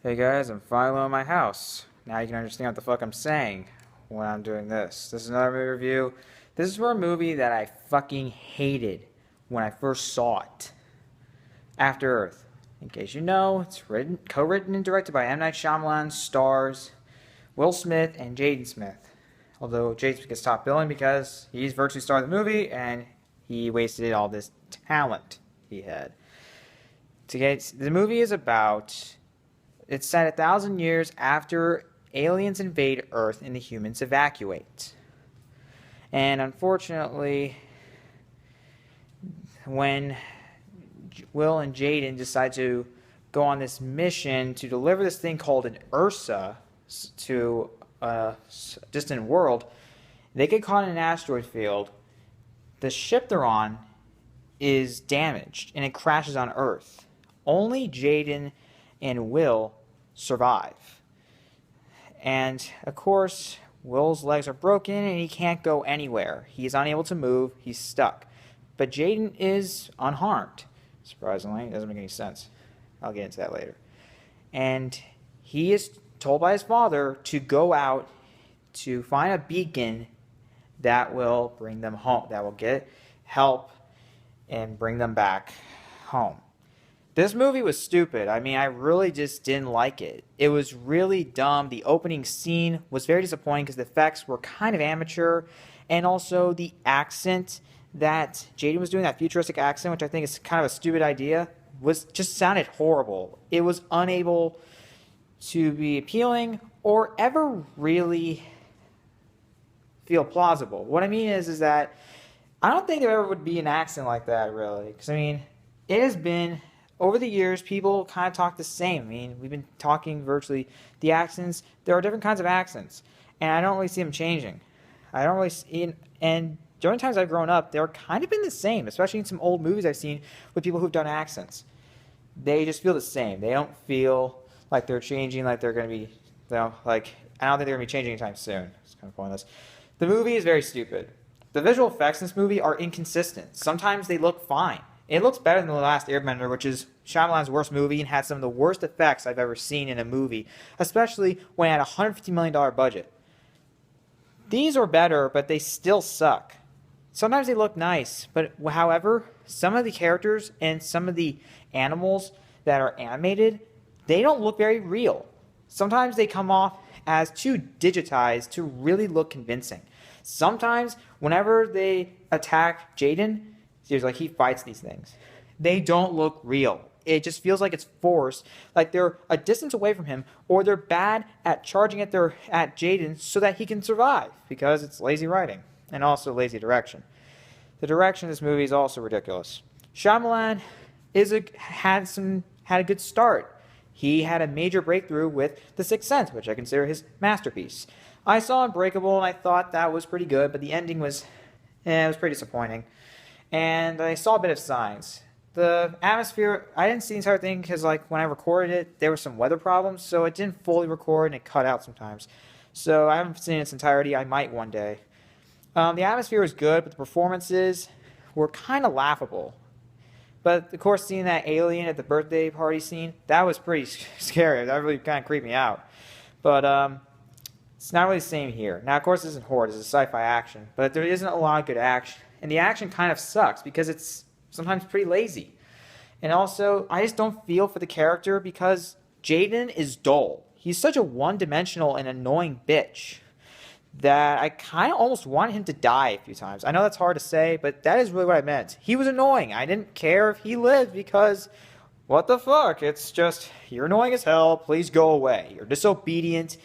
Hey guys, I'm finally at my house. Now you can understand what the fuck I'm saying when I'm doing this. This is another movie review. This is for a movie that I fucking hated when I first saw it. After Earth. In case you know, it's co-written and directed by M. Night Shyamalan, stars Will Smith and Jaden Smith. Although Jaden Smith gets top billing because he's virtually starred the movie and he wasted all this talent he had. The movie is about. It's set 1,000 years after aliens invade Earth and the humans evacuate. And unfortunately, when Will and Jaden decide to go on this mission to deliver this thing called an Ursa to a distant world, they get caught in an asteroid field. The ship they're on is damaged and it crashes on Earth. Only Jaden and Will survive. And of course, Will's legs are broken and he can't go anywhere. He's unable to move, he's stuck. But Jaden is unharmed. Surprisingly, it doesn't make any sense. I'll get into that later. And he is told by his father to go out to find a beacon that will bring them home, that will get help and bring them back home. This movie was stupid. I mean, I really just didn't like it. It was really dumb. The opening scene was very disappointing because the effects were kind of amateur. And also the accent that Jaden was doing, that futuristic accent, which I think is kind of a stupid idea, was just sounded horrible. It was unable to be appealing or ever really feel plausible. What I mean is that I don't think there ever would be an accent like that, really. Because, I mean, it has been... Over the years, people kind of talk the same. I mean, we've been talking virtually the accents. There are different kinds of accents, and I don't really see them changing. I don't really see, and during times I've grown up, they're kind of been the same, especially in some old movies I've seen with people who've done accents. They just feel the same. They don't feel like they're changing, like they're going to be, like, I don't think they're going to be changing anytime soon. It's kind of pointless. The movie is very stupid. The visual effects in this movie are inconsistent. Sometimes they look fine. It looks better than The Last Airbender, which is Shyamalan's worst movie and had some of the worst effects I've ever seen in a movie, especially when it had a $150 million budget. These are better, but they still suck. Sometimes they look nice, but however, some of the characters and some of the animals that are animated, they don't look very real. Sometimes they come off as too digitized to really look convincing. Sometimes, whenever they attack Jaden, seems like he fights these things. They don't look real. It just feels like it's forced, like they're a distance away from him, or they're bad at charging at Jaden so that he can survive, because it's lazy writing and also lazy direction. The direction of this movie is also ridiculous. Shyamalan had a good start. He had a major breakthrough with The Sixth Sense, which I consider his masterpiece. I saw Unbreakable and I thought that was pretty good, but the ending was pretty disappointing. And I saw a bit of Signs. The atmosphere, I didn't see the entire thing because, like, when I recorded it, there were some weather problems, so it didn't fully record and it cut out sometimes. So I haven't seen its entirety. I might one day. The atmosphere was good, but the performances were kind of laughable. But, of course, seeing that alien at the birthday party scene, that was pretty scary. That really kind of creeped me out. But it's not really the same here. Now, of course, this isn't horror. This is sci-fi action. But there isn't a lot of good action. And the action kind of sucks because it's sometimes pretty lazy. And also, I just don't feel for the character because Jaden is dull. He's such a one-dimensional and annoying bitch that I kind of almost want him to die a few times. I know that's hard to say, but that is really what I meant. He was annoying. I didn't care if he lived because, what the fuck? It's just, you're annoying as hell. Please go away. You're disobedient.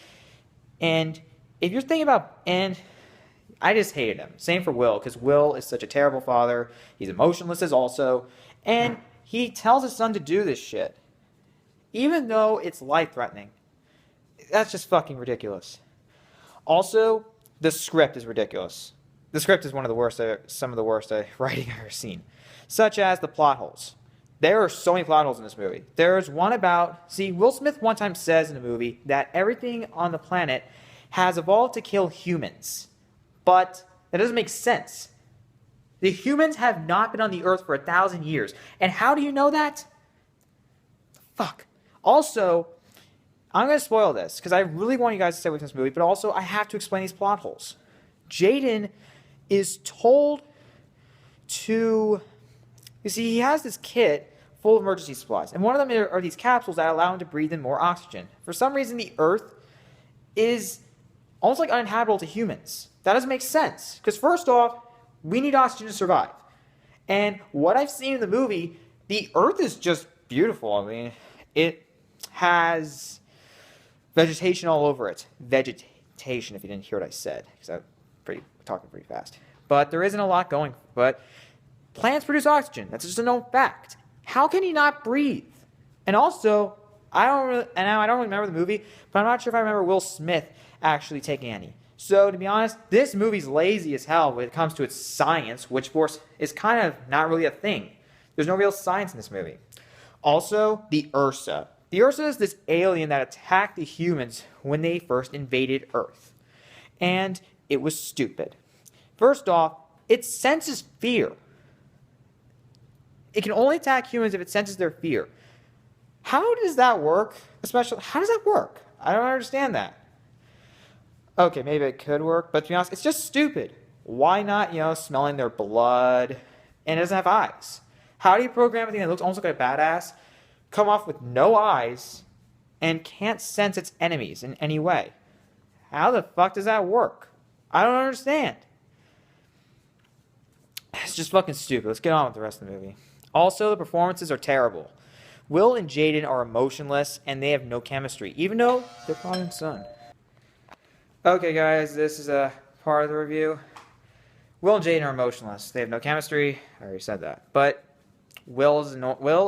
And if you're thinking about... I just hated him. Same for Will, because Will is such a terrible father. He's emotionless as also. And he tells his son to do this shit. Even though it's life-threatening. That's just fucking ridiculous. Also, the script is ridiculous. The script is some of the worst writing I've ever seen. Such as the plot holes. There are so many plot holes in this movie. There's one about... See, Will Smith one time says in the movie that everything on the planet has evolved to kill humans. But that doesn't make sense. The humans have not been on the earth for 1,000 years. And how do you know that? Fuck. Also, I'm going to spoil this because I really want you guys to stay with this movie, but also I have to explain these plot holes. Jaden is told to... You see, he has this kit full of emergency supplies, and one of them are these capsules that allow him to breathe in more oxygen. For some reason, the Earth is almost like uninhabitable to humans. That doesn't make sense, because first off, we need oxygen to survive. And what I've seen in the movie, the Earth is just beautiful. I mean, it has vegetation all over it. Vegetation, if you didn't hear what I said, because I'm talking pretty fast. But there isn't a lot going. But plants produce oxygen. That's just a known fact. How can he not breathe? And also, I don't really remember the movie, but I'm not sure if I remember Will Smith actually taking any. So, to be honest, this movie's lazy as hell when it comes to its science, which, of course, is kind of not really a thing. There's no real science in this movie. Also, the Ursa. The Ursa is this alien that attacked the humans when they first invaded Earth. And it was stupid. First off, it senses fear. It can only attack humans if it senses their fear. How does that work? Especially, how does that work? I don't understand that. Okay, maybe it could work, but to be honest, it's just stupid. Why not, smelling their blood, and it doesn't have eyes? How do you program a thing that looks almost like a badass, come off with no eyes, and can't sense its enemies in any way? How the fuck does that work? I don't understand. It's just fucking stupid. Let's get on with the rest of the movie. Also, the performances are terrible. Will and Jaden are emotionless, and they have no chemistry, even though they're father and son. Okay, guys, this is a part of the review. Will and Jaden are emotionless. They have no chemistry. I already said that. But Will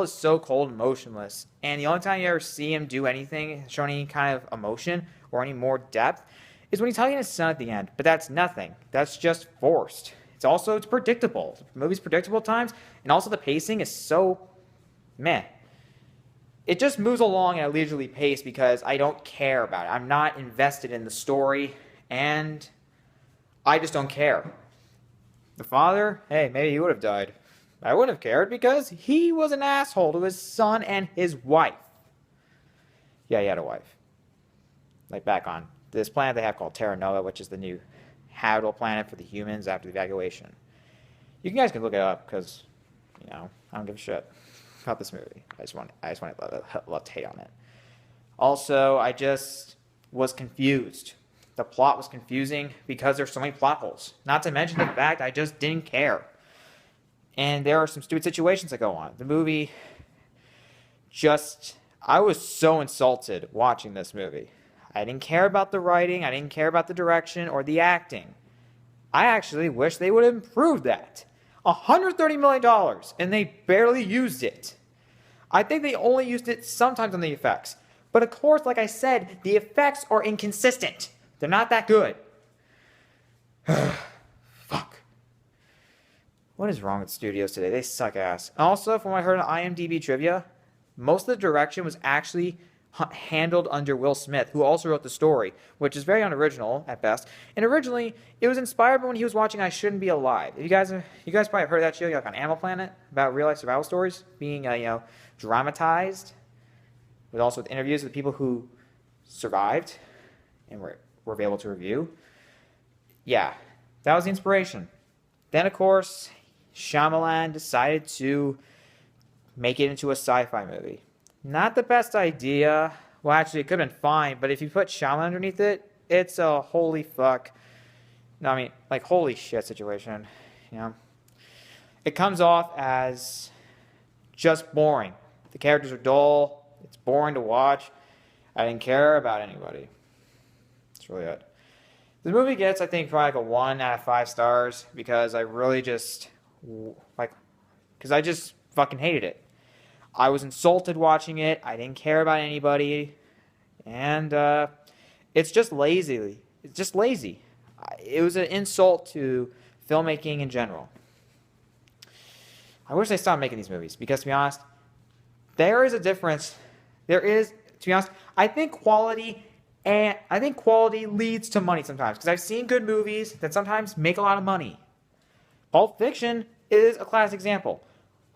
is so cold and motionless, and the only time you ever see him do anything, show any kind of emotion or any more depth, is when he's hugging his son at the end. But that's nothing. That's just forced. It's predictable. The movie's predictable at times, and also the pacing is so meh. It just moves along at a leisurely pace because I don't care about it. I'm not invested in the story, and I just don't care. The father, hey, maybe he would have died. I wouldn't have cared because he was an asshole to his son and his wife. Yeah, he had a wife. Like back on this planet they have called Terra Nova, which is the new habitable planet for the humans after the evacuation. You guys can look it up because, I don't give a shit about this movie. I just want to hate on it. Also, I just was confused. The plot was confusing because there's so many plot holes. Not to mention the fact I just didn't care. And there are some stupid situations that go on. The movie I was so insulted watching this movie. I didn't care about the writing, I didn't care about the direction or the acting. I actually wish they would have improved that. $130 million, and they barely used it. I think they only used it sometimes on the effects. But of course, like I said, the effects are inconsistent. They're not that good. Fuck. What is wrong with studios today? They suck ass. Also, from what I heard on IMDb trivia, most of the direction was actually handled under Will Smith, who also wrote the story, which is very unoriginal at best. And originally, it was inspired by when he was watching I Shouldn't Be Alive. You guys probably have heard of that show, like on Animal Planet, about real life survival stories being dramatized, but also with interviews with people who survived and were able to review. Yeah, that was the inspiration. Then, of course, Shyamalan decided to make it into a sci-fi movie. Not the best idea. Well, actually, it could have been fine, but if you put Shyamalan underneath it, it's a holy fuck. No, I mean, like, holy shit situation. It comes off as just boring. The characters are dull. It's boring to watch. I didn't care about anybody. That's really it. The movie gets, I think, probably like a 1 out of 5 stars because I really just, because I just fucking hated it. I was insulted watching it. I didn't care about anybody. And it's just lazy. It's just lazy. It was an insult to filmmaking in general. I wish they stopped making these movies because, to be honest, there is a difference. There is, to be honest, I think quality leads to money sometimes because I've seen good movies that sometimes make a lot of money. Pulp Fiction is a classic example.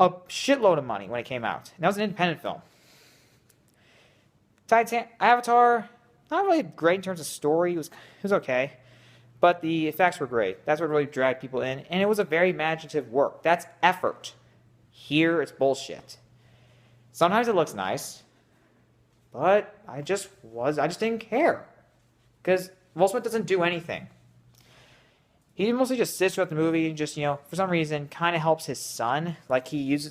A shitload of money when it came out. And that was an independent film. Avatar, not really great in terms of story. It was okay. But the effects were great. That's what really dragged people in. And it was a very imaginative work. That's effort. Here, it's bullshit. Sometimes it looks nice. But I just didn't care. Because Will Smith doesn't do anything. He mostly just sits throughout the movie and just, for some reason, kind of helps his son. Like, there's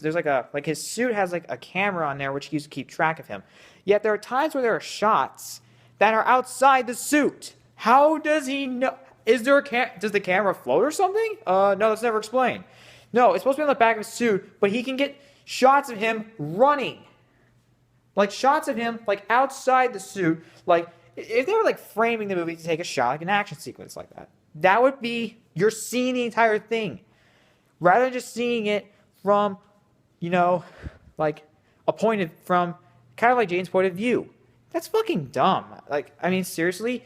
his suit has like a camera on there which he uses to keep track of him. Yet there are times where there are shots that are outside the suit. How does he know? Does the camera float or something? No, that's never explained. No, it's supposed to be on the back of his suit, but he can get shots of him running. Like, shots of him, like, outside the suit. Like, if they were, like, framing the movie to take a shot, like an action sequence like that, that would be, you're seeing the entire thing. Rather than just seeing it from, like, from kind of like Jane's point of view. That's fucking dumb. Like, I mean, seriously?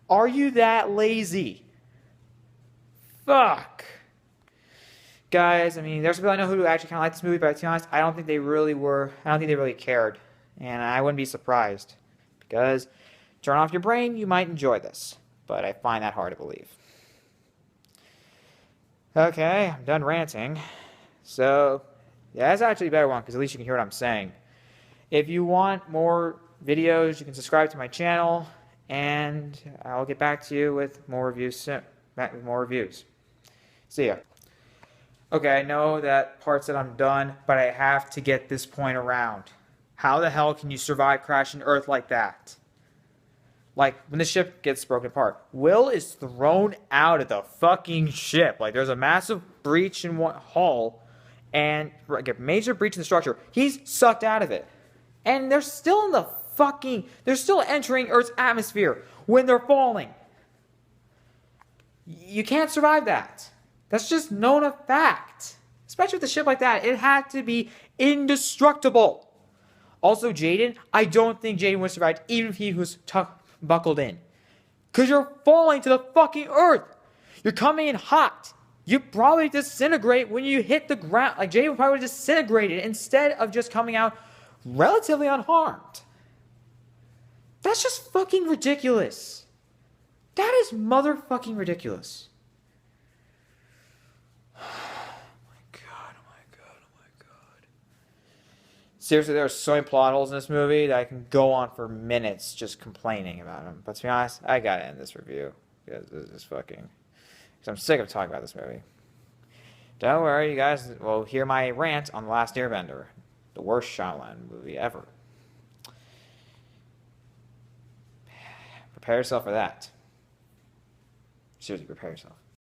Are you that lazy? Fuck. Guys, I mean, there's people I know who actually kind of like this movie, but to be honest, I don't think they really cared. And I wouldn't be surprised. Because, turn off your brain, you might enjoy this. But I find that hard to believe. Okay, I'm done ranting. So, yeah, that's actually a better one, because at least you can hear what I'm saying. If you want more videos, you can subscribe to my channel, and I'll get back to you with more reviews soon. See ya. Okay, I know that part said I'm done, but I have to get this point around. How the hell can you survive crashing Earth like that? Like, when the ship gets broken apart, Will is thrown out of the fucking ship. Like, there's a massive breach in one hull, and like a major breach in the structure. He's sucked out of it. And they're still they're still entering Earth's atmosphere when they're falling. You can't survive that. That's just known a fact. Especially with a ship like that, it had to be indestructible. Also, Jaden, I don't think Jaden would have survived even if he was buckled in. Because you're falling to the fucking Earth. You're coming in hot. You probably disintegrate when you hit the ground. Like, Jaden would probably disintegrated instead of just coming out relatively unharmed. That's just fucking ridiculous. That is motherfucking ridiculous. Seriously, there are so many plot holes in this movie that I can go on for minutes just complaining about them. But to be honest, I gotta end this review. Because this is fucking... Because I'm sick of talking about this movie. Don't worry, you guys will hear my rant on The Last Airbender. The worst Shyamalan movie ever. Prepare yourself for that. Seriously, prepare yourself.